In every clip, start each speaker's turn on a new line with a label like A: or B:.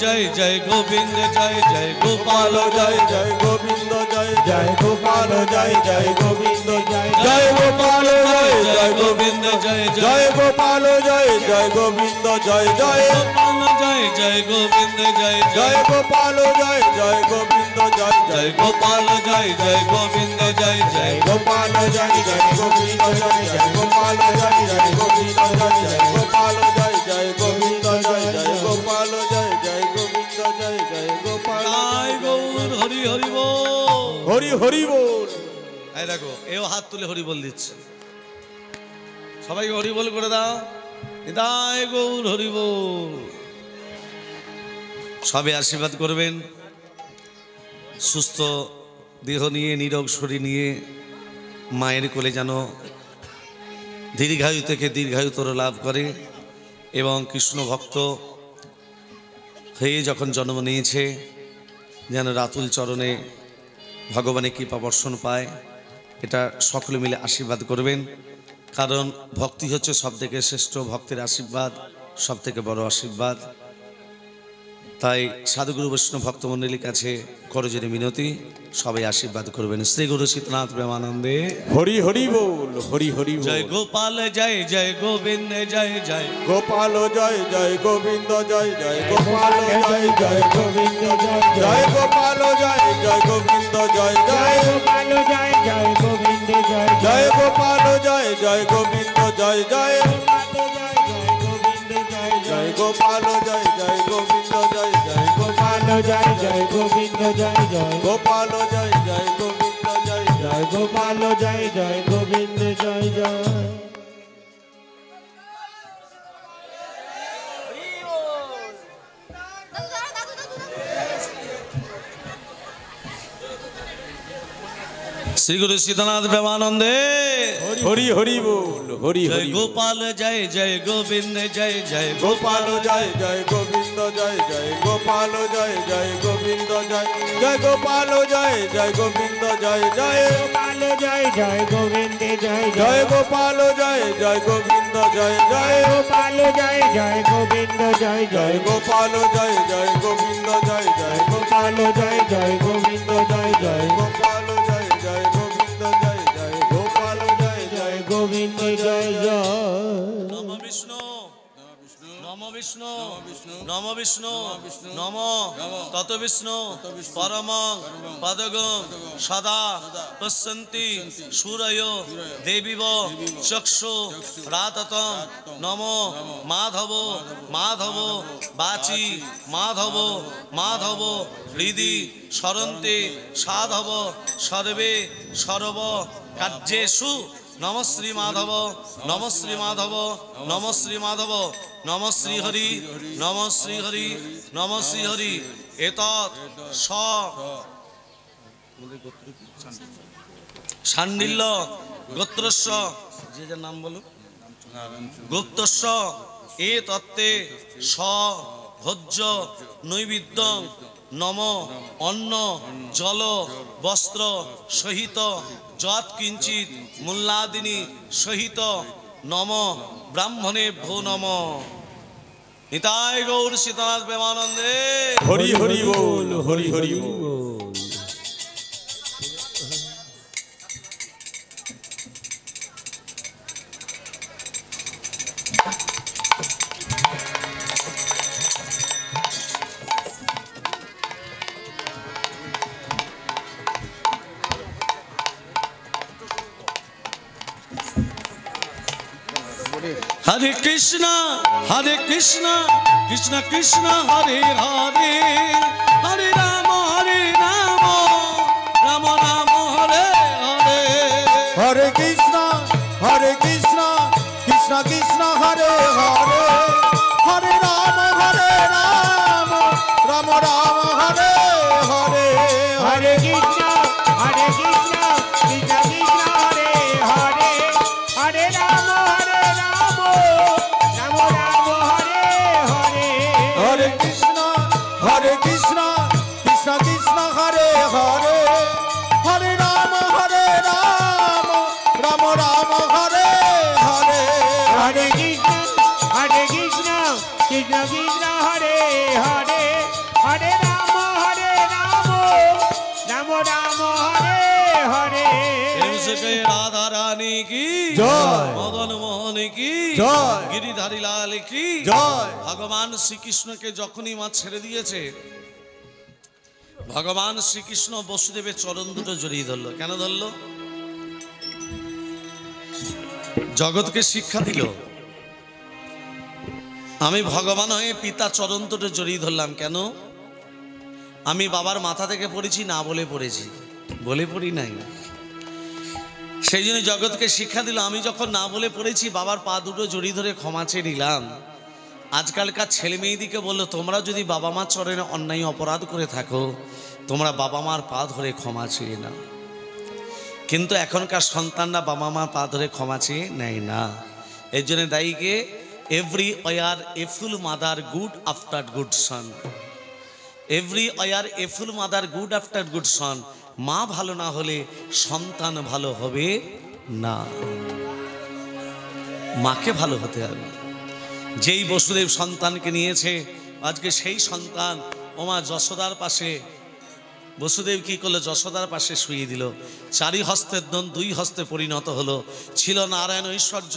A: जय जय गोविंद जय जय गोपाल
B: जय जय गोविंद जय जय गोपाल जय जय गोविंद जय जय गोपाल जय जय गोविंद जय जय गोपाल जय जय गोविंद जय जय
A: गोपाल जय जय गोविंद जय
B: जय गोपाल जय जय गोविंद जय
A: जय गोपाल जय जय गोविंद जय जय
B: गोपाल जय जय गोविंद जय जय गोपाल जय जय गोविंद जय जय गोपाल जय जय गोविंद जय जय गोपाल जय जय गोविंद जय जय गोपाल
A: जय गौर हरि हरि बोल
B: हरि हरि बोल।
A: এই দেখো এও হাত তুলে হরি বল দিচ্ছে সবাইকে হরি বল করে দাও নিতাই গৌর হরি বল সবে আশীর্বাদ করবেন সুস্থ দেহ নিয়ে নিরোগ শরীর নিয়ে মায়ের কোলে যেন দীর্ঘায়ু থেকে দীর্ঘায়ুতর লাভ করে এবং কৃষ্ণ ভক্ত হয়ে যখন জন্ম নিয়েছে যেন রাতুল চরণে ভগবানের কৃপা বর্ষণ পায় এটা সকলে মিলে আশীর্বাদ করবেন কারণ ভক্তি হচ্ছে সবথেকে শ্রেষ্ঠ ভক্তের আশীর্বাদ সবথেকে বড় আশীর্বাদ তাই সাধুগুরু বৈষ্ণব ভক্তমণ্ডলীর কাছে করজোড়ে মিনতি সবাই আশীর্বাদ করবেন শ্রী গুরু শীতনাথ প্রেমানন্দে
B: হরি হরি বল হরি হরি
A: জয় গোপাল জয় জয় গোবিন্দ জয় জয়
B: গোপাল জয় জয় গোবিন্দ জয় জয় গোপাল জয় জয় গোবিন্দ জয় জয় গোপাল জয় জয় গোবিন্দ জয় জয় গোপাল জয় জয় গোবিন্দ জয় জয় গোপাল জয় জয় গোবিন্দ জয় জয় জয় গোপাল জয় জয় গোবিন্দ জয় জয় গোপাল জয় জয় গোবিন্দ জয় জয় গোপাল জয় জয় গোবিন্দ জয় জয় গোপাল জয় জয় গোবিন্দ জয় জয়।
A: श्री गुरु सीतानाथ प्रेमानंदे
B: हरि हरि बोल हरि
A: जय
B: हरि
A: गोपाल जय जय गोविंद जय जय
B: गोपाल जय जय गोविंद जय जय गोपाल जय जय गोविंद जय जय गोपाल जय जय गोविंद जय जय गोपाल जय जय गोविंद जय जय गोपाल जय जय गोविंद जय जय गोपाल जय जय गोविंद जय जय गोपाल जय जय गोविंद जय जय गोपाल जय जय गोविंद जय जय गोपाल जय जय गोविंद जय जय गोपाल जय जय गोविंद जय जय।
A: नमो विष्णु नमो विष्णु नमो विष्णु नमो तत विष्णु परमं पदगं सदा पश्यन्ति सूरयो देवीव चक्षु राततं नमो माधव माधव वाची माधव माधव हृदि सरन्ते साधव सर्वे सर्व कार्येषु नम श्री माधव नम श्री माधव नम श्री माधव नम श्री हरि नम श्री हरि नम श्री हरि एतत् स शाण्डिल्य गोत्रस्य जे जार नाम बोलो गुप्तस्य ए तत्ते स भोज्य नैवेद्यं नम अन्न जल वस्त्र सहित যৎ কিঞ্চিত মূল্যাদিনী সহিত নম ব্রাহ্মণে ভো নম নিতাই গৌর সীতানাথ প্রেমানন্দে
B: হরি হরি বল হরি হরি বল।
A: हरे कृष्णा कृष्ण कृष्ण हरे हरे हरे राम राम राम हरे हरे
B: हरे कृष्ण कृष्ण कृष्ण हरे हरे हरे राम राम राम हरे हरे हरे कृष्ण कृष्ण कृष्ण हरे हरे हरे राम राम राम हरे हरे हरे कृष्ण कृष्ण कृष्ण हरे हरे हरे राम राम राम हरे हरे हरे कृष्ण कृष्ण कृष्ण हरे हरे
A: জয় রাধা রানী কি
B: জয়।
A: মদন মোহন কি
B: জয়।
A: গিরিধারী লাল কি
B: জয়।
A: ভগবান শ্রীকৃষ্ণকে যখনই মা ছেড়ে দিয়েছে, ভগবান শ্রীকৃষ্ণ বসুদেবের চরণ দুটো জড়িয়ে ধরলো। কেন ধরলো? জগৎকে শিক্ষা দিল, আমি ভগবান হয়ে পিতা চরণ দুটো জড়িয়ে ধরলাম। কেন? আমি বাবার মাথা থেকে পড়েছি না বলে পড়েছি, বলে পড়ি নাই। সেই জন্য জগৎকে শিক্ষা দিল, আমি যখন না বলে পড়েছি, বাবার পা দুটো জড়িয়ে ধরে ক্ষমা চেয়ে নিলাম। আজকালকার ছেলে মেয়েদিকে বললো, তোমরা যদি বাবা মার চরণে অন্যায় অপরাধ করে থাকো, তোমরা বাবা মার পা ধরে ক্ষমা চেয়ে নাও। কিন্তু এখনকার সন্তানরা বাবা মার পা ধরে ক্ষমা চেয়ে নেয় না। এর জন্য দায়ীকে এভরি ওয়ার এ ফুল মাদার গুড আফটার গুড সন। এভরি ওয়ার এ ফুল মাদার গুড আফটার গুড সন। মা ভালো না হলে সন্তান ভালো হবে না, মাকে ভালো হতে হবে। যেই বসুদেব সন্তানকে নিয়েছে, আজকে সেই সন্তান ওমা যশোদার পাশে, বসুদেব কি করলো? যশোদার পাশে শুয়ে দিল। চারি হস্তের দন দুই হস্তে পরিণত হলো। ছিল নারায়ণ ঐশ্বর্য,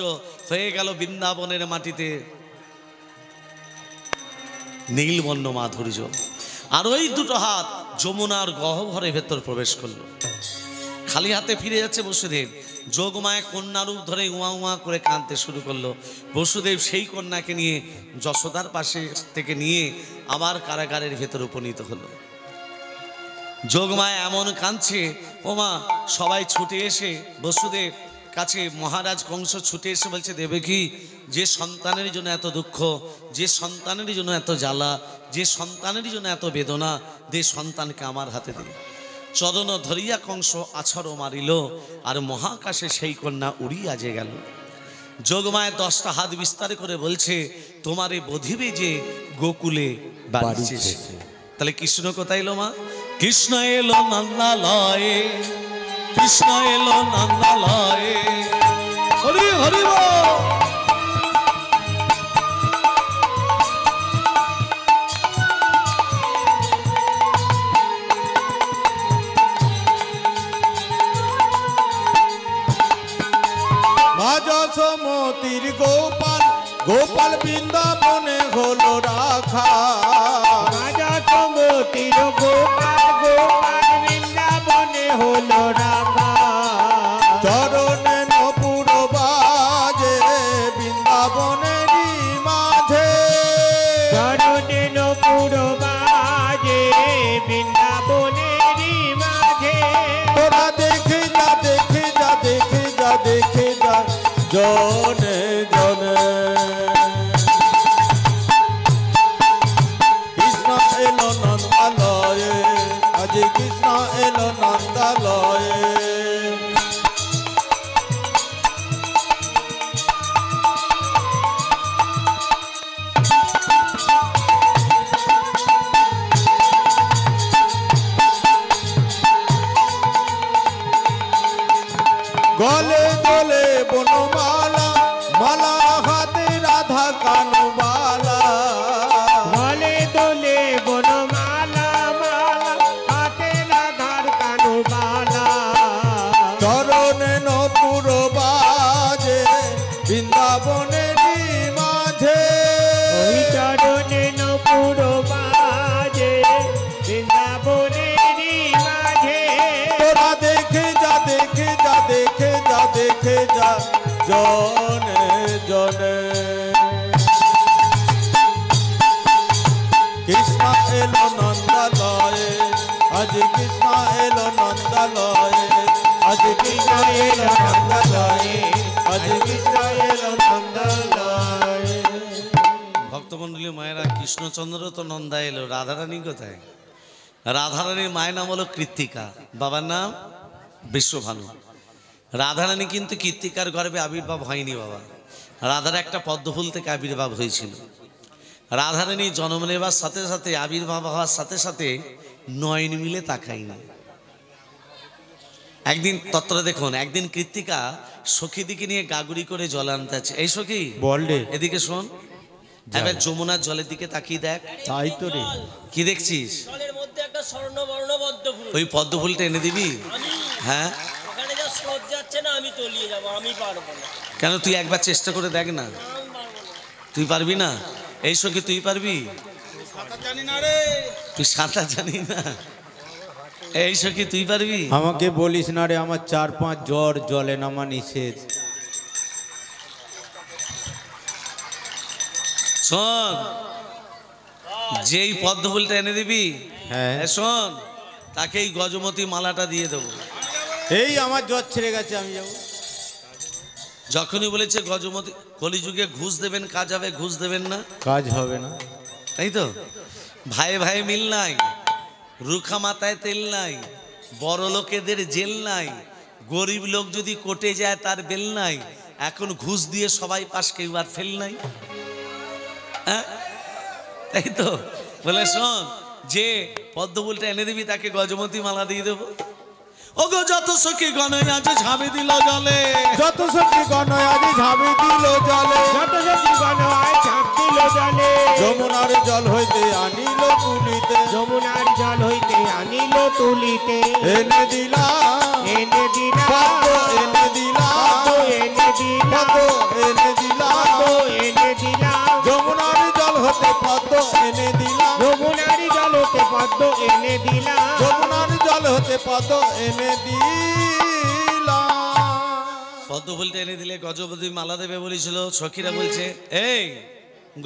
A: হয়ে গেল বৃন্দাবনের মাটিতে নীলবর্ণ মাধুর্য। আর ওই দুটো হাত যমুনার গহ্বরের ভেতর প্রবেশ করলো। খালি হাতে ফিরে যাচ্ছে বসুদেব। যোগমায় কন্যারূপ ধরে উয়া উয়া করে কাঁদতে শুরু করলো। বসুদেব সেই কন্যাকে নিয়ে যশোদার পাশে থেকে নিয়ে আবার কারাগারের ভেতর উপনীত হলো। যোগমায় এমন কাঁদছে, ওমা সবাই ছুটে এসে বসুদেব কাছে, মহারাজ কংস ছুটে এসে বলছে, দেবকী, যে সন্তানের জন্য এত দুঃখ, যে সন্তানের জন্য এত জ্বালা, যে সন্তানের জন্য এত বেদনা, যে সন্তানকে আমার হাতে দিল। চরণ ধরিয়া কংস আছর মারিল, আর মহাকাশে সেই কন্যা উড়িয়া যে গেল। যোগমায় 10টা হাত বিস্তার করে বলছে, তোমারে বধিবে যে গোকুলে বাড়িছে। তাহলে কৃষ্ণ কোথায় এলো মা? কৃষ্ণ এলো নন্দালয়ে, কৃষ্ণ এলো নন্দালয়ে। হরি হরি বল।
B: মা যশোমতির গোপাল, গোপাল বৃন্দাবনে হলো রাখা।
C: মা যশোমতির গোপাল, গোপাল বৃন্দাবনে হলো রাখা।
B: চরণে নপুর বাজে বৃন্দাবনেরই মাঝে।
C: চরণে নপুর বাজে বৃন্দাবনেরই মাঝে।
B: তোরা দেখে যা, দেখে যা, দেখে যা, দেখে যা জনে জনে। কৃষ্ণ এলো নন্দালয়ে, আজ কৃষ্ণ এলো নন্দালয়ে। গলে গলে বনমালা, মালা হাতে রাধা কানবালা।
C: গলে দোলে বনমালা, মালা হাতে রাধার কানুবালা।
B: চরণে নপুর বাজে বৃন্দাবনেরই মাঝে।
C: ওই চরণে নপুর বাজে বৃন্দাবনেরই মাঝে।
B: তোরা দেখে যা, দেখে যা, দেখে যা, দেখে যা জনে জনে। কৃষ্ণ এলো নন্দালয়ে, আজ কৃষ্ণ এলো নন্দালয়ে, আজ কৃষ্ণ এলো নন্দালয়ে, আজ কৃষ্ণ এলো নন্দালয়ে।
A: ভক্তমণ্ডলী মায়েরা, কৃষ্ণচন্দ্র তো নন্দা এলো, রাধারানী কোথায়? রাধারানীর মায়ের নাম হলো কৃত্তিকা, বাবার নাম বিশ্বভানু। রাধারানী কিন্তু কৃত্তিকার গর্ভে আবির্ভাব হয়নি বাবা। রাধার একটা পদ্মফুল থেকে আবির্ভাব হয়েছিল। রাধারানী জন্ম নেবার সাথে সাথে, আবির্ভাব হওয়ার সাথে সাথে নয়ন মিলে তাকায়নি। একদিন তত্ত্ব দেখুন, একদিন কৃত্তিকা সখীদিকে নিয়ে গাগুড়ি করে জল আনতে আছে। এই সখী
B: বললে
A: এদিকে শোন, এবার যমুনার জলের দিকে তাকিয়ে দেখ।
B: তাই তো রে।
A: কি দেখছিস?
D: জলের মধ্যে একটা স্বর্ণবর্ণ পদ্ম ফুল।
A: ওই পদ্ম ফুলটা এনে দিবি?
D: আমি
A: হ্যাঁ,
D: ওখানে যা স্রোত যাচ্ছে আমি তলিয়ে যাবো, আমি পারবো না।
A: কেন তুই একবার চেষ্টা করে দেখ না, তুই পারবি না? এই সখী তুই পারবি?
D: জানি না রে।
A: তুই সাঁতার জানি না, এই সখী তুই পারবি?
B: আমাকে বলিস না রে, আমার 4-5 জ্বর, জলে নামা নিষেধ।
A: শোন, যেই পদ্মফুলটা এনে দিবি,
B: হ্যাঁ
A: শোন, তাকে এই গজমতি মালাটা দিয়ে দেবো।
B: এই আমার জ্বর ছেড়ে গেছে, আমি যাবো।
A: যখনই বলেছে গজমতি, কলিযুগে ঘুষ দেবেন কাজ হবে, ঘুষ দেবেন না
B: কাজ হবে না,
A: তাই তো? ভাই ভাই মিল নাই, রুখা মাথায় তেল নাই, বড় লোকেদের জেল নাই, গরিব লোক যদি কোটে যায় তার বেল নাই। এখন ঘুষ দিয়ে সবাই পাস, কেউ আর ফেল নাই, হ্যাঁ তাই তো? বলে শোন, যে পদ্মফুলটা এনে দিবি তাকে গজমতি মালা দিয়ে দেবো। ও গো যত সখী গণয় আজ ঝাঁপে দিল জলে,
B: যত সখী গণয় আজ ঝাঁপে দিল জলে,
C: যত সখী গণয় ঝাঁপ দিল জলে,
B: যমুনার জল হইতে আনিল তুলিতে,
C: যমুনার জল হইতে আনিল তুলিতে,
B: এনে দিলাম
C: এনে দিলাম
B: পদ্ম, এনে দিলাম
C: এনে দিলাম
B: পদ্ম, এনে দিলাম
C: এনে দিলাম,
B: যমুনার জল হতে পদ্ম এনে দিলাম,
C: যমুনার জল হতে পদ্ম এনে দিলাম,
B: যমুনার জল হতে পদ্ম এনে দিলাম।
A: পদ্মফুলটা এনে দিলে গজপতি মালা দেবে বলেছিল। সখীরা বলছে, এই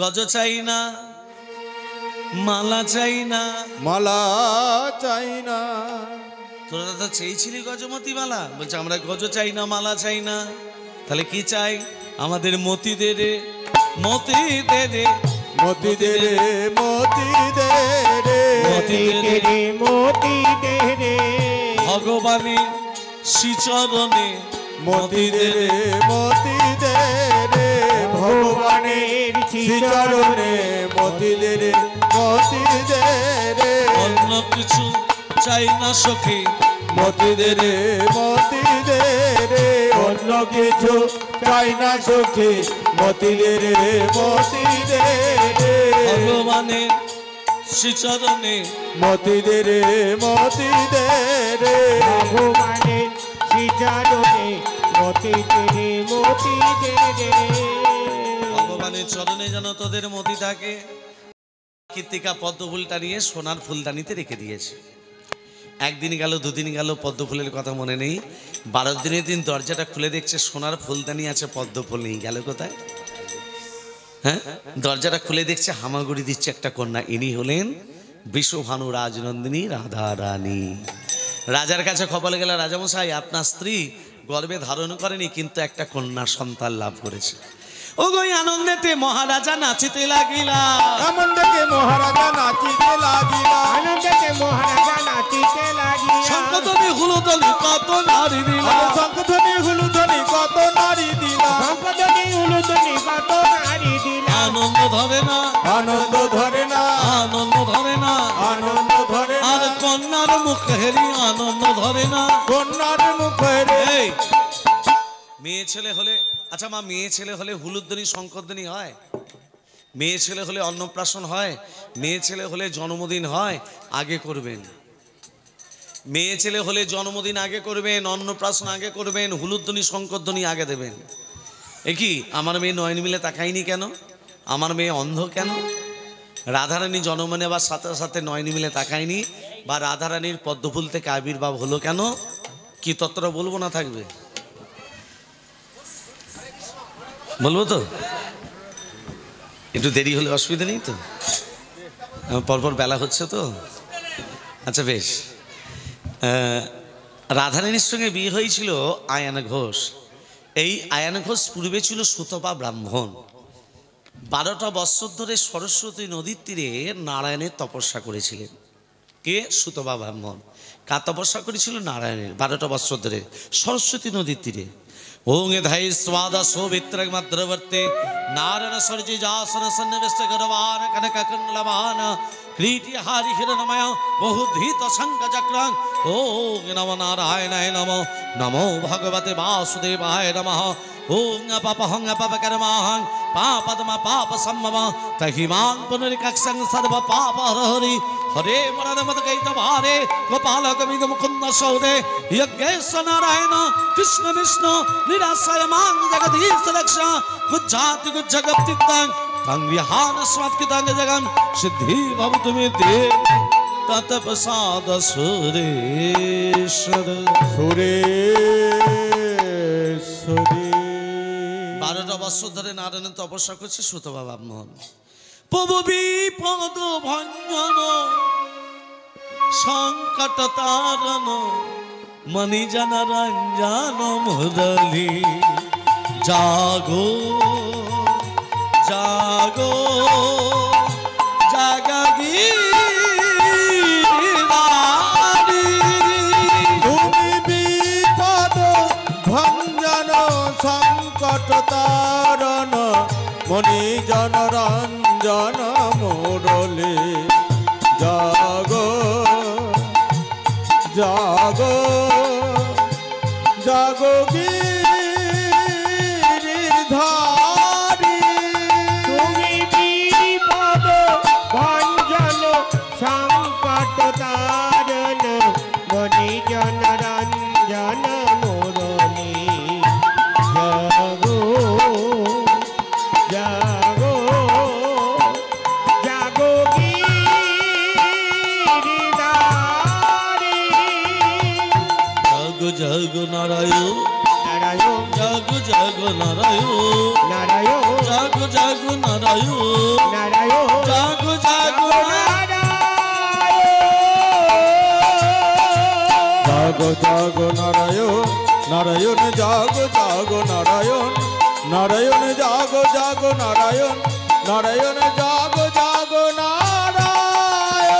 A: গজ চাই না, মালা চাই না।
B: মালা চাই না,
A: তোরা তো চেয়েছিলি গজমতি মালা, বলছে আমরা গজ চাই না, মালা চাই না। তাহলে কি চাই? আমাদের মতি দে রে, মতি দে রে,
B: মতি দে রে, মতি দে রে,
C: মতি দে রে, মতি দে রে,
A: ভগবানের শ্রীচরণে
B: মতি দে রে, মতি দে রে, ভগবানের শ্রীচরণে মতি দে রে, মতি দে রে,
A: অন্য কিছু চাই না সখী,
B: মতি দে রে, মতি দে রে, অন্য কিছু চাই না সখী, মতি দে রে, মতি দে রে,
A: ভগবানের শ্রীচরণে
B: মতি দে রে, মতি দে রে,
C: ভগবানের শ্রীচরণে মতি দে রে, মতি দে রে।
A: ভগবানের চরণে যেন তোদের মতি থাকে। কীর্তিকা পদ্মফুলটা নিয়ে সোনার ফুলদানিতে রেখে দিয়েছে। একদিন গেল, দুদিন গেল, পদ্মফুলের কথা মনে নেই। 12 দিনের দিন দরজাটা খুলে দেখছে সোনার ফুলদানি আছে, পদ্মফুল নেই। গেল কোথায়? হ্যাঁ, দরজাটা খুলে দেখছে হামাগুড়ি দিচ্ছে একটা কন্যা। ইনি হলেন বিশ্বভানু রাজনন্দিনী রাধা রানী। রাজার কাছে খবর গেল, রাজামশাই আপনার স্ত্রী গর্ভে ধারণ করেনি, কিন্তু একটা কন্যা সন্তান লাভ করেছে। ও গো আনন্দেতে মহারাজা নাচিতে লাগিলা,
B: আনন্দকে মহারাজা নাচিতে লাগিলা,
C: আনন্দেতে মহারাজা নাচিতে লাগিয়া,
A: শঙ্খধ্বনি হুলধ্বনি কত নারী দিলা,
B: শঙ্খধ্বনি হুলধ্বনি কত নারী দিলা,
C: শঙ্খধ্বনি হুলধ্বনি কত নারী দিলা,
A: আনন্দ ধরে না,
B: আনন্দ ধরে না,
A: আনন্দ ধরে না,
B: আনন্দ ধরে না,
A: আর কন্যার মুখ হেরি আনন্দ ধরে না।
B: কন্যার মুখে রে,
A: এই মেয়ে ছেলে হলে, আচ্ছা মা, মেয়ে ছেলে হলে হুলুধ্বনি শঙ্করধ্বনি হয়? মেয়ে ছেলে হলে অন্নপ্রাশন হয়? মেয়ে ছেলে হলে জন্মদিন হয়? আগে করবেন। মেয়ে ছেলে হলে জন্মদিন আগে করবেন, অন্নপ্রাশন আগে করবেন, হুলুধ্বনি শঙ্করধ্বনি আগে দেবেন। এ কি, আমার মেয়ে নয়ন মিলে তাকায়নি কেন? আমার মেয়ে অন্ধ কেন? রাধারানী জন্ম নেবার সাথে সাথে নয়ন মিলে তাকায়নি, বা রাধারানীর পদ্মফুল থেকে আবির্ভাব হলো কেন? কি তত্ত্বটা বলবো না থাকবে? বলবো তো, একটু দেরি হলে অসুবিধা নেই তো? পরপর বেলা হচ্ছে তো। আচ্ছা বেশ। রাধারানীর সঙ্গে বিয়ে হয়েছিল আয়ান ঘোষ। এই আয়ান ঘোষ পূর্বে ছিল সুতপা ব্রাহ্মণ। 12টা বৎসর ধরে সরস্বতী নদীর তীরে নারায়ণের তপস্যা করেছিলেন। কে? সুতপা ব্রাহ্মণ। কার তপস্যা করেছিল? নারায়ণের। 12টা বৎসর ধরে সরস্বতী নদীর তীরে। ओंग धै स्वाद सोभित्र मद्रवर्ते नारायण सर्जी जासन सन्निविष्ट गरवान कनक कुंडलवान क्रीटि हारि हिरणमय बहुधीत शंख चक्रं ओं नमो नारायणाय नमो नमो भगवते वासुदेवाय नमः ओं पप हंग पप कर्माहं पापदमा पाप सम्भव तहिमां पुनरिकक्षं सर्व पाप हरि हरे मरण मद कैत भारे गोपाल गोविंद मुकुंद सौदे यज्ञेश्वर नारायण कृष्ण विष्णु निराशय मां जगदीश रक्षा गुज्जाति गुज्जगत्तितां तंग विहान स्वात्कितांग जगन सिद्धि भवतु मे ते तत्प्रसाद सुरेश्वर
B: সুরেশ্বরী
A: 12টা বছর ধরে নারায়ণ তপস্যা করছে সুতবা ব্রাহ্মণ প্রভু বিপদ ভঞ্জন সংকট তারণ মণি জন রঞ্জন মুরলি জাগো জাগো জাগি
B: তুমি বিপদ ভঞ্জন সংকট তারণ মণি জন রঞ্জন মুরলি জাগো জাগো জাগো গিরিধারী
C: তুমি বিপদ ভঞ্জন সংকট তারণ মণি জন রঞ্জন মুরলি জাগো জাগো জাগো গিরিধারী
A: জাগো জাগো নারায়ণ
C: নারায়ণ
A: জাগো জাগো নারায়ণ
C: নারায়ণ
A: জাগো জাগো নারায়ণ
C: নারায়ণ
A: জাগো জাগো
B: জাগো জাগো নারায়ণ নারায়ণ জাগো জাগো নারায়ণ নারায়ণ জাগো জাগো নারায়ণ নারায়ণ জাগো জাগো নারায়ণ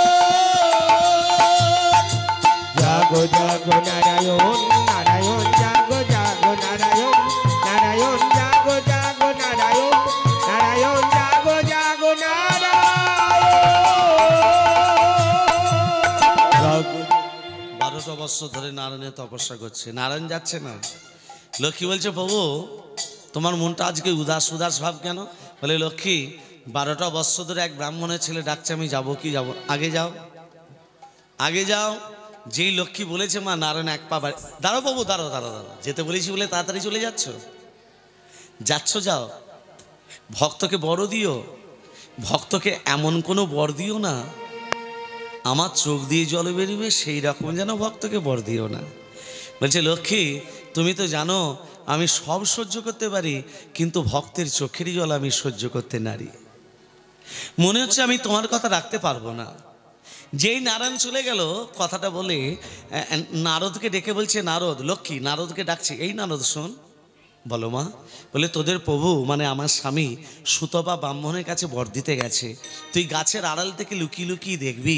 C: জাগো জাগো নারায়ণ নারায়ণ জাগো জাগো নারায়ণ নারায়ণ জাগো জাগো নারায়ণ নারায়ণ জাগো জাগো নারায়ণ
A: 12টা বছর ধরে নারায়ণের তপস্যা করছে নারায়ণ যাচ্ছে না লক্ষ্মী বলছে প্রভু তোমার মনটা আজকে উদাস উদাস ভাব কেন বলে লক্ষ্মী 12টা বছর ধরে এক ব্রাহ্মণের ছেলে ডাকছে আমি যাবো কি যাবো আগে যাও আগে যাও যেই লক্ষ্মী বলেছে মা নারায়ণ এক পা দাঁড়ো বাবু দাঁড়ো দাঁড়ো দাঁড়ো যেতে বলেছি বলে তাড়াতাড়ি চলে যাচ্ছ যাচ্ছ যাও ভক্তকে বড় দিও ভক্তকে এমন কোনো বর দিও না আমার চোখ দিয়ে জল বেরিবে সেই রকম যেন ভক্তকে বর দিও না বলছে লক্ষ্মী তুমি তো জানো আমি সব সহ্য করতে পারি কিন্তু ভক্তের চোখেরই জল আমি সহ্য করতে নারি মনে হচ্ছে আমি তোমার কথা রাখতে পারবো না যেই নারায়ণ চলে গেল কথাটা বলে নারদকে ডেকে বলছে নারদ লক্ষ্মী নারদকে ডাকছে এই নারদ শোন বলো মা বলে তোদের প্রভু মানে আমার স্বামী সুতপা ব্রাহ্মণের কাছে বর দিতে গেছে তুই গাছের আড়াল থেকে লুকিয়ে লুকিয়ে দেখবি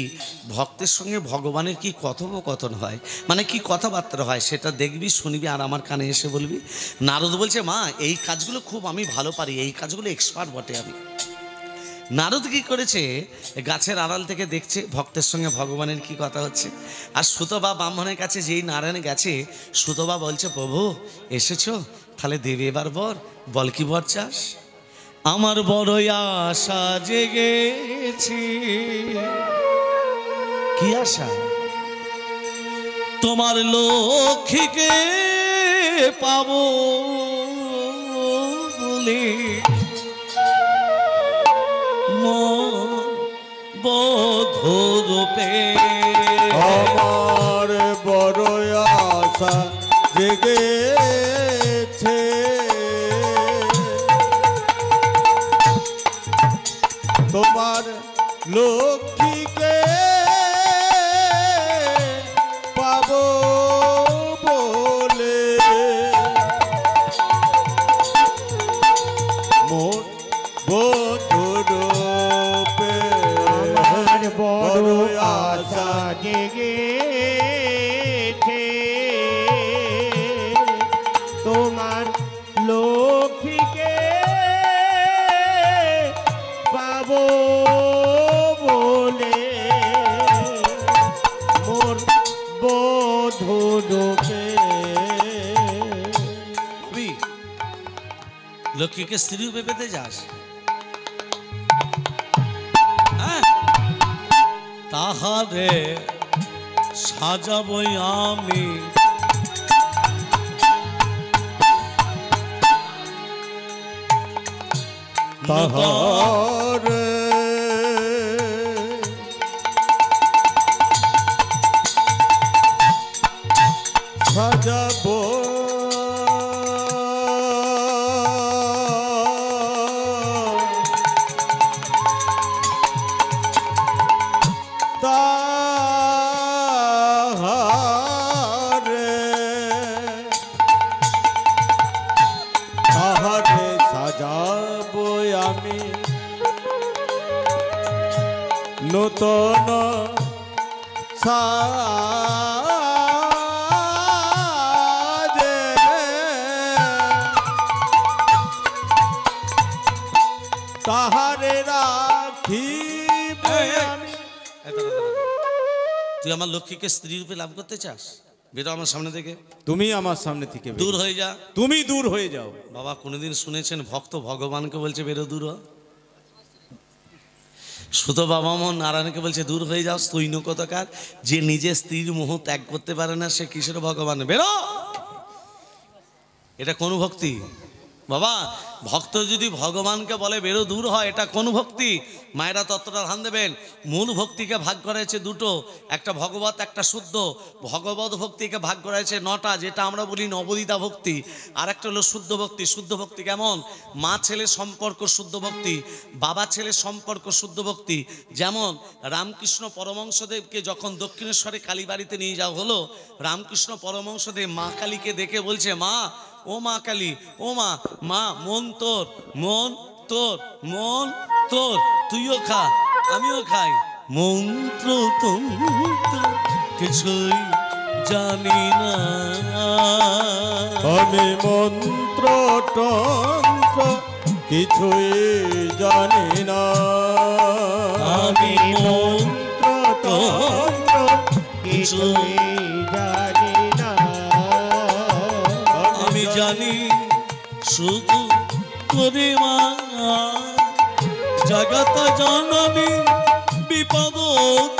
A: ভক্তের সঙ্গে ভগবানের কি কথোপকথন হয় মানে কি কথাবার্তা হয় সেটা দেখবি শুনবি আর আমার কানে এসে বলবি নারদ বলছে মা এই কাজগুলো খুব আমি ভালো পারি এই কাজগুলো এক্সপার্ট বটে আমি নারদ কি করেছে গাছের আড়াল থেকে দেখছে ভক্তের সঙ্গে ভগবানের কি কথা হচ্ছে আর সুতবা ব্রাহ্মণের কাছে যেই নারায়ণ গেছে সুতবা বলছে প্রভু এসেছো তাহলে দেবে এবার বর বল কি বর চাস আমার বড়ই আশা জেগেছে কি আশা তোমার লক্ষ্মীকে পাবো বলে বধূরূপে
B: আমার বড় আশা জেগেছে তোমার লক্ষ্মীকে পাবো বলে মোর বধূরূপে
C: আমার বড় আশা জেগেছে তোমার লক্ষ্মীকে পাবো বলে
A: লক্ষ্মীকে স্ত্রী রূপে পেতে যাস? হ্যাঁ, তাহারে সাজাবই আমি
B: তাহারে সাজাবো তাহারে তাহারে সাজাবো আমি নূতন সাজে তাহারে রাখিব আমি।
A: তুই আমার লক্ষ্মীকে স্ত্রী রূপে লাভ করতে চাস? বেরো আমার সামনে থেকে,
B: তুমি আমার সামনে থেকে
A: দূর হয়ে যা।
B: তুমি দূর হয়ে যাও।
A: বাবা কোনোদিন শুনেছেন ভক্ত ভগবানকে বলছে বেরো দূর হ? শুধু বাবা মন নারায়ণকে বলছে দূর হয়ে যাও। স্তৈন্য কতকার, যে নিজে স্ত্রীর মোহ ত্যাগ করতে পারে না সে কিসের ভগবান? বেরো। এটা কোন ভক্তি বাবা? ভক্ত যদি ভগবানকে বলে বেরো দূর হয়, এটা কোন ভক্তি? মায়েরা তত্ত্বটা ধ্যান দেবেন। মূল ভক্তিকে ভাগ করা হয়েছে দুটো, একটা ভগবত, একটা শুদ্ধ। ভগবত ভক্তিকে ভাগ করা হয়েছে 9টা, যেটা আমরা বলি নবদিতা ভক্তি। আর একটা হলো শুদ্ধ ভক্তি। শুদ্ধ ভক্তি কেমন? মা ছেলে সম্পর্ক শুদ্ধ ভক্তি, বাবা ছেলে সম্পর্ক শুদ্ধ ভক্তি। যেমন রামকৃষ্ণ পরমহংসদেবকে যখন দক্ষিণেশ্বরে কালীবাড়িতে নিয়ে যাওয়া হলো, রামকৃষ্ণ পরমহংসদেব মা কালীকে দেখে বলছে, মা, ও মা কালী, ও মা, মা মন তোর, মন তোর, মন তোর, তুইও খা আমিও খাই, মন্ত্র তন্ত্র কিছুই জানি না,
B: আমি মন্ত্র তন্ত্র কিছুই জানি না,
A: আমি মন্ত্র তন্ত্র কিছুই
C: জানি না,
A: আমি জানি শুধু করে মা জগত জননী বিপদ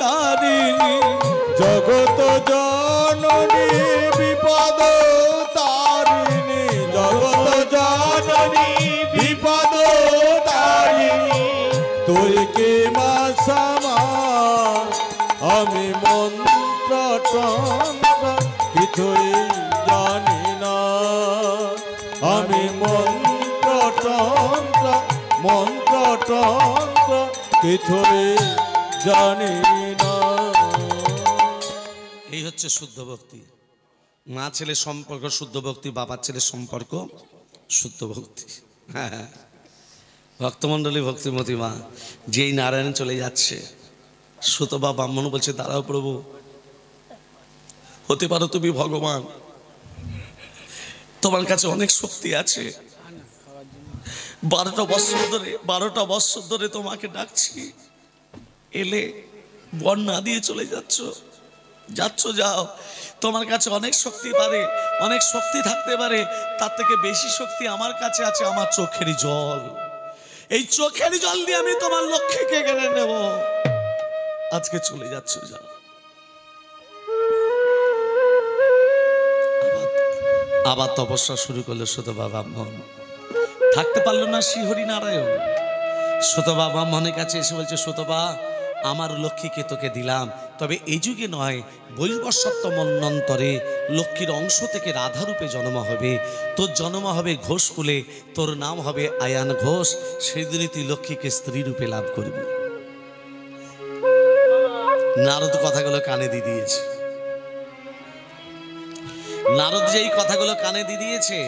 A: তারিণী,
B: জগত জননী বিপদ তারিণী, জগত জননী বিপদ তারিণী, তুই কে মা সমা, আমি মন্ত্র তন্ত্র কিছুই জানি না, আমি মন্ত্র তন্ত্র মন্ত্র তন্ত্র কিছুই জানি না।
A: এই হচ্ছে শুদ্ধ ভক্তি। মা ছেলে সম্পর্ক শুদ্ধ ভক্তি, বাবার ছেলে সম্পর্ক শুদ্ধ ভক্তি। হ্যাঁ, ভক্তমণ্ডলী ভক্তিমতী মা, যেই নারায়ণ চলে যাচ্ছে, সুতবা ব্রাহ্মণ বলছে, দাঁড়াও প্রভু, হতে পারো তুমি ভগবান, তোমার কাছে অনেক শক্তি আছে। 12টা বৎসর ধরে তোমাকে ডাকছি, এলে বর না দিয়ে চলে যাচ্ছ, যাও। তোমার কাছে অনেক শক্তি পারে, অনেক শক্তি থাকতে পারে, তার থেকে বেশি শক্তি আমার কাছে আছে, আমার চোখের জল। এই চোখের জল দিয়ে আমি তোমার লক্ষ্মীকে কেড়ে নেব। আজকে চলে যাচ্ছ, যাও। আবার তপস্যা শুরু করলো সুতবা ব্রাহ্মণ। থাকতে পারলো না শ্রীহরি নারায়ণ। সুতবা ব্রাহ্মণের কাছে এসে বলছে, সুতবা, আমার লক্ষ্মীকে তোকে দিলাম, তবে এই যুগে নয়, বৈবস্বত্ব মন্বন্তরে লক্ষ্মীর অংশ থেকে রাধারূপে জন্ম হবে। তোর জন্ম হবে ঘোষকুলে, তোর নাম হবে আয়ান ঘোষ। সেদিনই তুই লক্ষ্মীকে স্ত্রী রূপে লাভ করবি। নারদ কথাগুলো কানে দিয়ে দিয়েছে। নারদ যে এই কথাগুলো কানে দিয়ে দিয়েছে,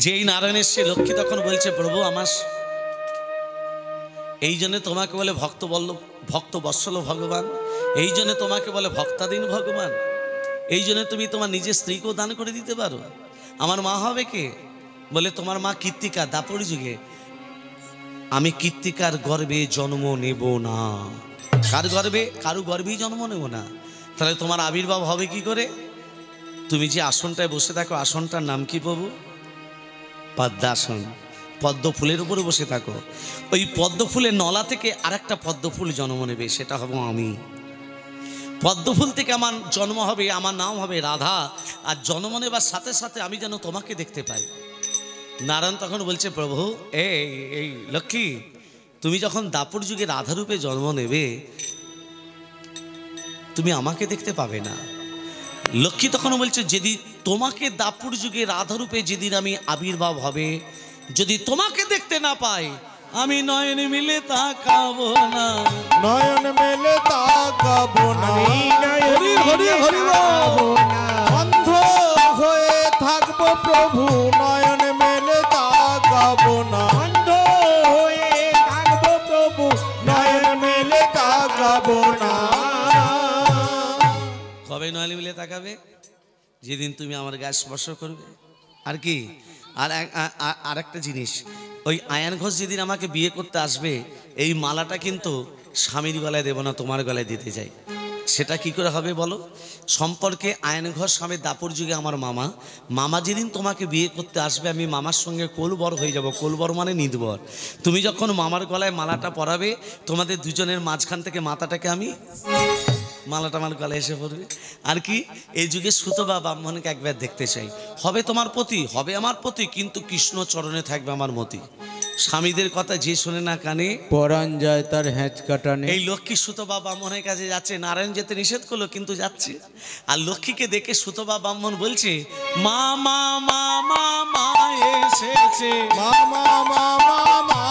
A: যেই নারায়ণের সে লক্ষ্মী তখন বলছে, প্রভু আমার, এই জন্য তোমাকে বলে ভক্ত বৎসল ভগবান, এই জন্য তোমাকে বলে ভক্তাধীন ভগবান, এই জন্য তুমি তোমার নিজের স্ত্রীকেও দান করে দিতে পারো। আমার মা হবে কে? বলে তোমার মা কীর্তিকা, দাপর যুগে। আমি কীর্তিকার গর্ভে জন্ম নেব না। কার গর্ভে? কারু গর্ভেই জন্ম নেব না। তাহলে তোমার আবির্ভাব হবে কি করে? তুমি যে আসনটায় বসে থাকো, আসনটার নাম কি প্রভু? পদ্মাসন। পদ্ম ফুলের উপরে বসে থাকো। ওই পদ্ম ফুলের নলা থেকে আরেকটা পদ্ম ফুল জন্ম নেবে, সেটা হবো আমি। পদ্ম ফুল থেকে আমার জন্ম হবে, আমার নাম হবে রাধা। আর জন্ম নেবার সাথে সাথে আমি যেন তোমাকে দেখতে পাই। নারায়ণ তখন বলছে, প্রভু এই লক্ষ্মী, তুমি যখন দাপর যুগে রাধারূপে জন্ম নেবে, তুমি আমাকে দেখতে পাবে না। লক্ষ্মী তখন বলছে, যেদিন তোমাকে দাপুর যুগে রাধারূপে যেদিন আমি আবির্ভাব হবে, যদি তোমাকে দেখতে না পাই, আমি নয়ন মিলে তাকাবো না।
B: নয়ন মেলে তাকাবো না,
A: হরি হরি হরি বল।
B: অন্ধ হয়ে থাকবো প্রভু, নয়ন মেলে তাকাবো না।
C: অন্ধ হয়ে থাকবো প্রভু,
B: নয়ন মেলে তাকাবো না।
A: কবে নয়ন মিলে তাকাবে? যেদিন তুমি আমার গায়ে স্পর্শ করবে। আর কি, আর একটা জিনিস, ওই আয়ান ঘোষ যেদিন আমাকে বিয়ে করতে আসবে, এই মালাটা কিন্তু স্বামীর গলায় দেব না, তোমার গলায় দিতে চাই। সেটা কি করে হবে বলো? সম্পর্কে আয়ান ঘোষ স্বামী দাপর যুগে আমার মামা। মামা যেদিন তোমাকে বিয়ে করতে আসবে, আমি মামার সঙ্গে কোলবর হয়ে যাব। কোলবর মানে নিদবর। তুমি যখন মামার গলায় মালাটা পরাবে, তোমাদের দুজনের মাঝখান থেকে মাথাটাকে আমি, মালাটা আমার গলায় এসে পড়বে। আর কি, এই যুগে সুত বা ব্রাহ্মণকে একবার দেখতে চাই। হবে তোমার পতি, হবে আমার পতি, কিন্তু কৃষ্ণ চরণে থাকবে আমার মতি। স্বামীদের কথা যে শোনে না কানে,
B: পরাণ যায় তার হ্যাঁচ কাটানে।
A: এই লক্ষ্মী সুতবা ব্রাহ্মণের কাছে যাচ্ছে। নারায়ণ যেতে নিষেধ করলো, কিন্তু যাচ্ছে। আর লক্ষ্মীকে দেখে সুতবা ব্রাহ্মণ বলছে, মা মা মা মা মা এসেছে,
B: মামা মামা মা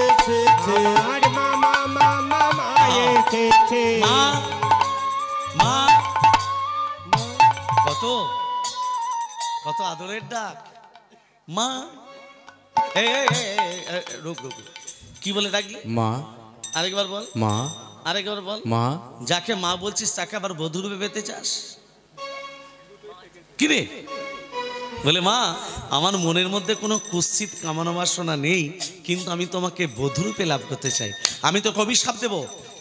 B: এসেছে,
C: আর মামা মামা মা এসেছে।
A: মা মা। কত কত আদরের ডাক, মা। রুক রুক, কি বলে ডাকলি?
B: মা।
A: আরেকবার বল,
B: মা।
A: আরেকবার বল।
B: মা।
A: যাকে মা বলছিস তাকে আবার বধূরূপে পেতে চাস? কি রে? বলে, মা, আমার মনের মধ্যে কোনো কুৎসিত কামনা বাসনা নেই, কিন্তু আমি তোমাকে বধূরূপে লাভ করতে চাই। আমি তো অভিশাপ দেব,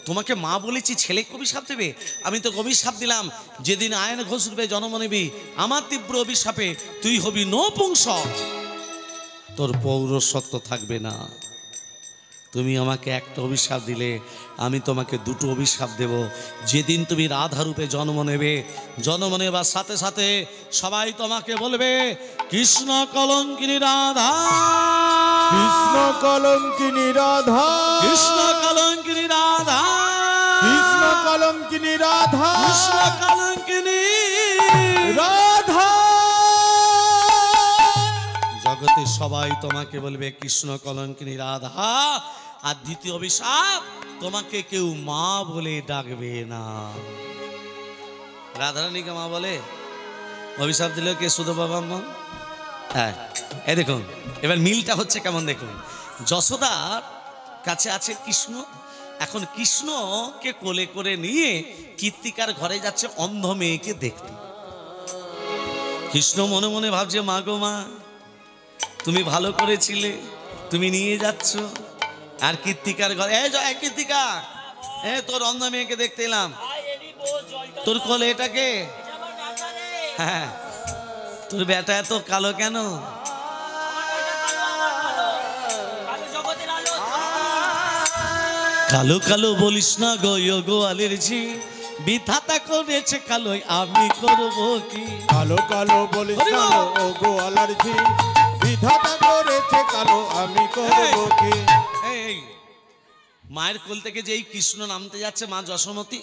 A: তোমাকে মা বলেছি, ছেলে অভিশাপ দেবে? আমি তো অভিশাপ দিলাম, যেদিন আয়ন ঘোষ রূপে জন্ম নিবি, আমার তীব্র অভিশাপে তুই হবি নপুংসক, তোর পৌরসত্ব থাকবে না। তুমি আমাকে একটা অভিশাপ দিলে, আমি তোমাকে দুটো অভিশাপ দেব। যেদিন তুমি রাধারূপে জন্ম নেবে, জন্ম নেবার সাথে সাথে সবাই তোমাকে বলবে, কৃষ্ণ কলঙ্কিনী রাধা,
B: কৃষ্ণ কলঙ্কিনী রাধা,
A: কৃষ্ণ কলঙ্কিনী রাধা,
B: কৃষ্ণ কলঙ্কিনী রাধা,
A: কৃষ্ণ কলঙ্কিনী
B: রাধা।
A: জগতে সবাই তোমাকে বলবে কৃষ্ণ কলঙ্কিনী রাধা। আর দ্বিতীয় অভিশাপ, তোমাকে কেউ মা বলে ডাকবে না। রাধারানীকে মা বলে অভিশাপ দিল কে? সুধোবা ব্রাহ্মণ। হ্যাঁ, এই দেখুন এবার মিলটা হচ্ছে কেমন দেখুন। যশোদার কাছে আছে কৃষ্ণ, এখন কৃষ্ণকে কোলে করে নিয়ে কীর্তিকার ঘরে যাচ্ছে অন্ধ মেয়েকে দেখতে। কৃষ্ণ মনে মনে ভাবছে, মা গো মা, তুমি ভালো করেছিলে, তুমি নিয়ে যাচ্ছ। আর কীর্তিকার ঘরে, কীর্তিকা, তোর অন্ধ মেয়েকে দেখতে এলাম, তোর কোলে এটাকে। হ্যাঁ, তোর বেটা এত কালো কেন? কালো কালো বলিস না গো, গোয়ালের ঝি বিধাতা করেছে কালো, আমি করবো কি?
B: কালো কালো বলিস
A: হরি
B: না
A: বল।
B: ও গো আলার্জি, বিধাতা করেছে কালো, আমি করবো কি?
A: এই মায়ের কোল থেকে যেই কৃষ্ণ নামতে যাচ্ছে, মা যশোমতী,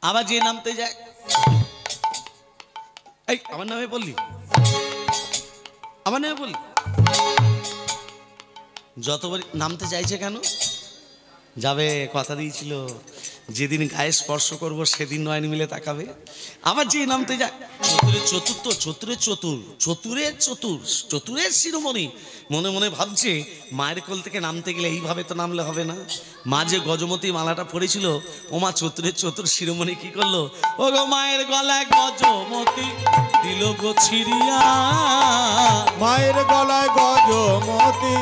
A: আবার যে নামতে যায়, এই আমার নামে বললি, আমার নামে বললি, যতবার নামতে চাইছে কেন? যাবে, কথা দিয়েছিল যেদিন গায়ে স্পর্শ করব সেদিন নয়ন মিলে তাকাবে। আবার যে নামতে যায়, চতুরের চতুর্থ, চতুরের চতুর, চতুরের চতুর, চতুরের শিরোমণি। মনে মনে ভাবছে, মায়ের কোল থেকে নামতে গেলে এইভাবে তো নামলে হবে না। মা যে গজমতী মালাটা পড়েছিল, ও মা চতুরের চতুর শিরোমণি কি করলো? ও গো মায়ের গলায় গজমতী দিল গো ছিড়িয়া,
B: মায়ের গলায় গজমতি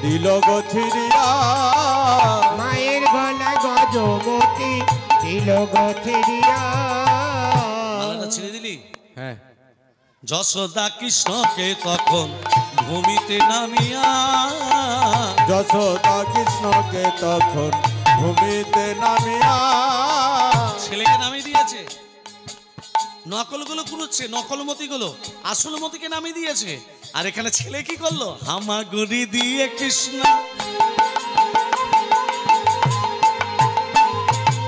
B: দিল গো ছিড়িয়া,
C: মায়ের গলায় গজমতি দিল গো ছিড়িয়া।
A: কি
B: হ্যাঁ
A: যশোদা কৃষ্ণকে তখন ভূমিতে নামিয়া
B: যশোদা কৃষ্ণকে তখন ভূমিতে নামিয়া
A: ছেলেকে নামিয়ে দিয়েছে। নকলগুলো কুড়ুচ্ছে, নকলমতিগুলো আসলমতিকে নামিয়ে দিয়েছে। আর এখানে ছেলে কি করলো? হামাগুড়ি দিয়ে কৃষ্ণ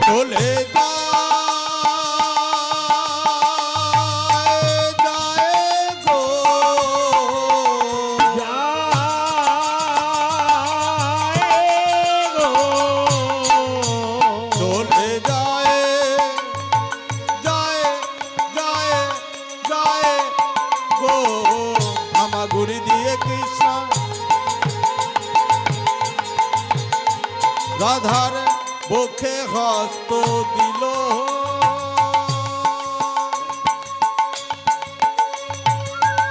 B: চলে হামাগুড়ি দিয়ে কৃষ্ণ রাধার বুকে হস্ত দিল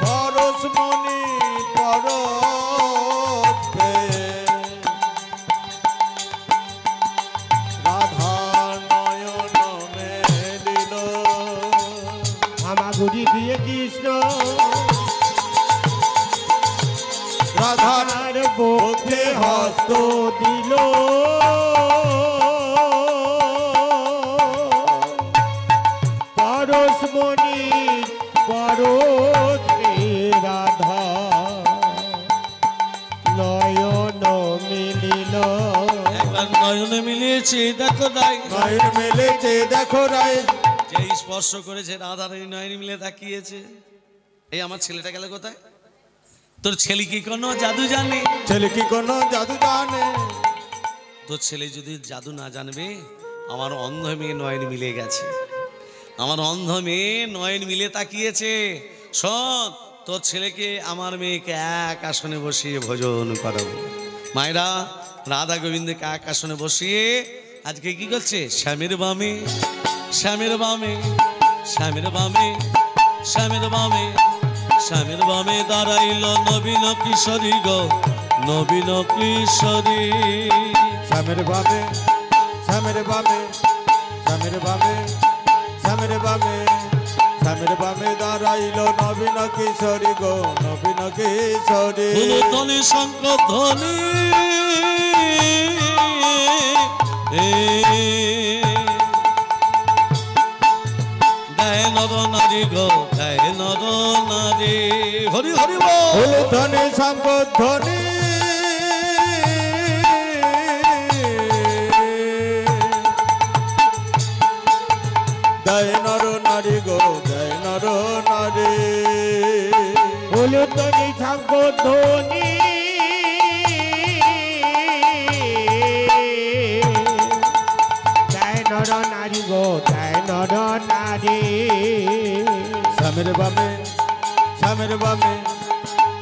B: পরশমণি পরশে রাধা নয়ন মেলিল
C: হামাগুড়ি দিয়ে কৃষ্ণ
B: রাধার
C: আর বুকে হস্ত দিল পরশমণি পরশে রাধা নয়ন মিলিল।
A: একবার নয়নে মিলিয়েছে দেখো তাই,
B: নয়ন মেলেছে দেখো রায়
A: যে স্পর্শ করেছে রাধার এই নয়ন মিলে তাকিয়েছে। এই আমার ছেলেটা গেল কোথায়? তোর ছেলে কি কোনো জাদু জানে?
B: ছেলে কি কোনো জাদু জানে?
A: তোর ছেলে যদি জাদু না জানবে, আমার অন্ধ মেয়ে নয়ন মিলে গেছে, আমার অন্ধ মেয়ে নয়ন মিলে তাকিয়েছে। শোন, তোর ছেলেকে আমার মেয়েকে এক আসনে বসিয়ে ভোজন করাবো। মায়েরা রাধা গোবিন্দকে এক আসনে বসিয়ে আজকে কি করছে? শ্যামের বামে শ্যামের বামে শ্যামের বামে শ্যামের বামে শ্যামের বামে দাঁড়াইল নবীন কিশোরী গো, নবীন কিশোরী।
B: শ্যামের বামে শ্যামের বামে শ্যামের বামে শ্যামের বামে শ্যামের বামে দাঁড়াইল নবীন কিশোরী গো, নবীন কিশোরী।
A: ধ্বনি শঙ্খ ধ্বনি গায়ে নর নারী গো, গায়ে নর নারী। হরি হরি বল।
B: ধ্বনি শঙ্খ ধ্বনি গায়ে নর নারী গো, গায়ে নর নারী।
C: ধ্বনি শঙ্খ ধ্বনি জয় নর নারী গো, জয় নর নারী।
B: শ্যামের বামে শ্যামের বামে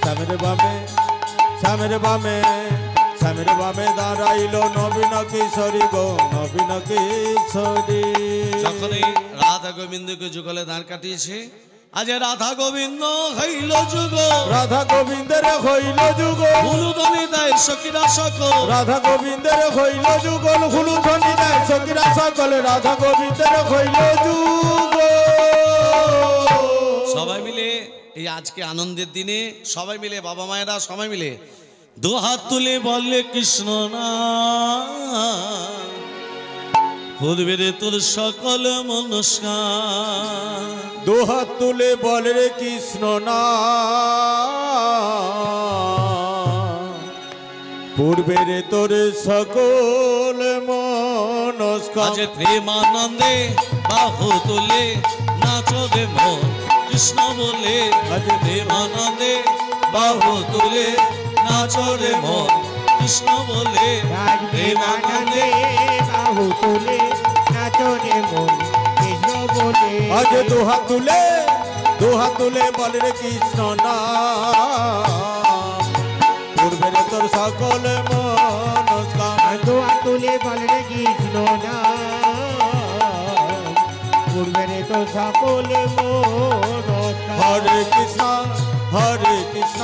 B: শ্যামের বামে শ্যামের বামে শ্যামের বামে দাঁড়াইল নবীন কিশোরী গো, নবীন কিশোরী।
A: যখনই রাধা গোবিন্দকে যুগলে দাঁড় কাটিয়েছে, আজ রাধা গোবিন্দ হইল যুগ,
B: রাধা গোবিন্দের হইল যুগল,
A: হুলুদনি দেয় সখীরা সকল।
B: রাধা গোবিন্দের হইল যুগল, হুলু ধ্বনি দেয় সখীরা সকল। রাধা গোবিন্দের হইল যুগল।
A: সবাই মিলে এই আজকে আনন্দের দিনে সবাই মিলে, বাবা মায়েরা সবাই মিলে দু হাত তুলে বললে কৃষ্ণ না, ফুলবে রে তোর সকল মনস্কার।
B: দুহাত তুলে বলে রে কৃষ্ণ না, পূর্বে রে তোর সকল মনস্কার।
A: আজ প্রেমানন্দে বাহু তুলে নাচো রে মন কৃষ্ণ বলে। আজ প্রেমানন্দে বাহু তুলে নাচো রে মন কৃষ্ণ বলে।
C: প্রেমানন্দে বাহু তুলে নাচো রে মন কৃষ্ণ বলে।
B: আজ দুহাত তুলে বলে রে কৃষ্ণ না, পূর্বে রে তোর সকল মনস্কার।
C: দুহাত তুলে বলে রে কৃষ্ণ না, পূর্বে রে তো সকল মনস্কার।
B: হরে কৃষ্ণ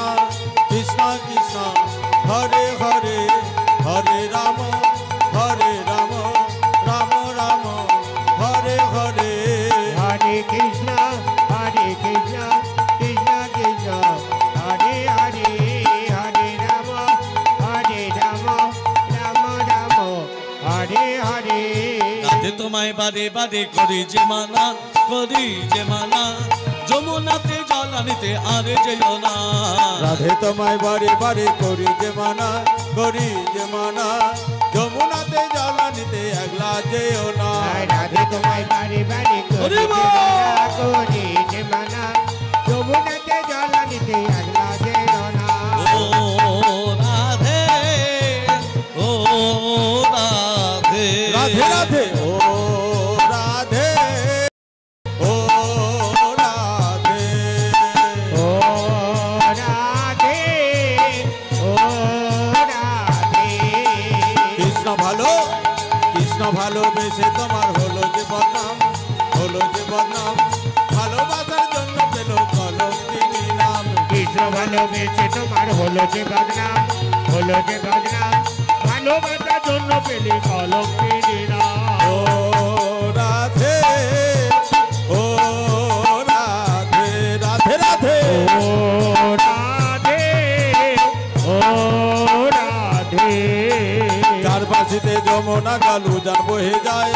B: কৃষ্ণ কৃষ্ণ হরে হরে, হরে রাম রাম রাম হরে হরে।
C: হরে কৃষ্ণ
A: বারে বারে করি যে মানা, করি যে মানা, যমুনাতে জল আনিতে আর যেও না।
B: রাধে তোমায় বারে বারে করি যে মানা, করি যে মানা, যমুনাতে জল আনিতে একলা যেও না।
C: রাধে তোমায় বারে বারে
A: ওরে মা!
C: করি যে মানা, যমুনাতে জল আনিতে একলা যেও না।
A: ও রাধে, ও রাধে,
B: রাধে রাধে ও রাধে, ও রাধে,
C: ও রাধে, ও রাধে।
B: কৃষ্ণ ভালো, কৃষ্ণ ভালোবেসে তোমার হলো যে বদনাম, হলো যে বদনাম, ভালোবাসার জন্য পেল কলঙ্কিনী নাম।
C: কৃষ্ণ ভালোবেসে তোমার হলো যে বদনাম, হলো যে বদনাম, ভালোবাসার জন্য পেলে কলঙ্কিনী নাম।
B: ও রাধে, ও রাধে, রাধে রাধে,
C: ও রাধে, ও রাধে।
B: চার বাঁশিতে যমুনা গালু জান বহে যায়,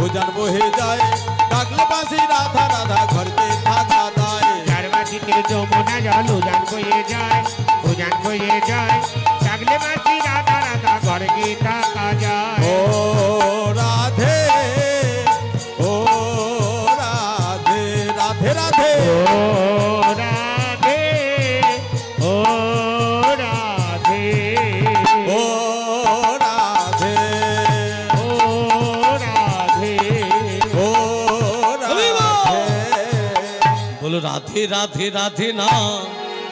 B: উজান বহে যায়, ডাকলে বাঁশি রাধা রাধা ঘরতে থাকা দায়।
C: চারবাসিতে যমুনা জল উজান বয়ে যায়, উজান বয়ে যায়, ডাকলে মাঝি রাধা রাধা ঘরে গিয়ে থাকা যায়।
B: ও রাধে, ও রাধে, রাধে রাধে,
C: ও রাধে, ও রাধে,
B: ও রাধে,
C: ও রাধে।
B: ও রাধে।
A: বলো রাধে রাধে রাধে না,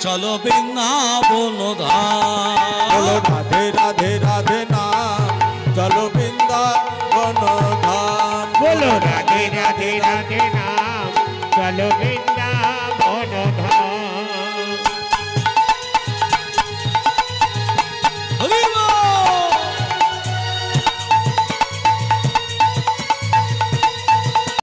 A: চলো বৃন্দাবন ধাম।
B: বলো রাধে রাধে রাধে না, চলো বৃন্দাবন ধাম।
C: বলো রাধে রাধে রাধে নাম, চলো বৃন্দাবন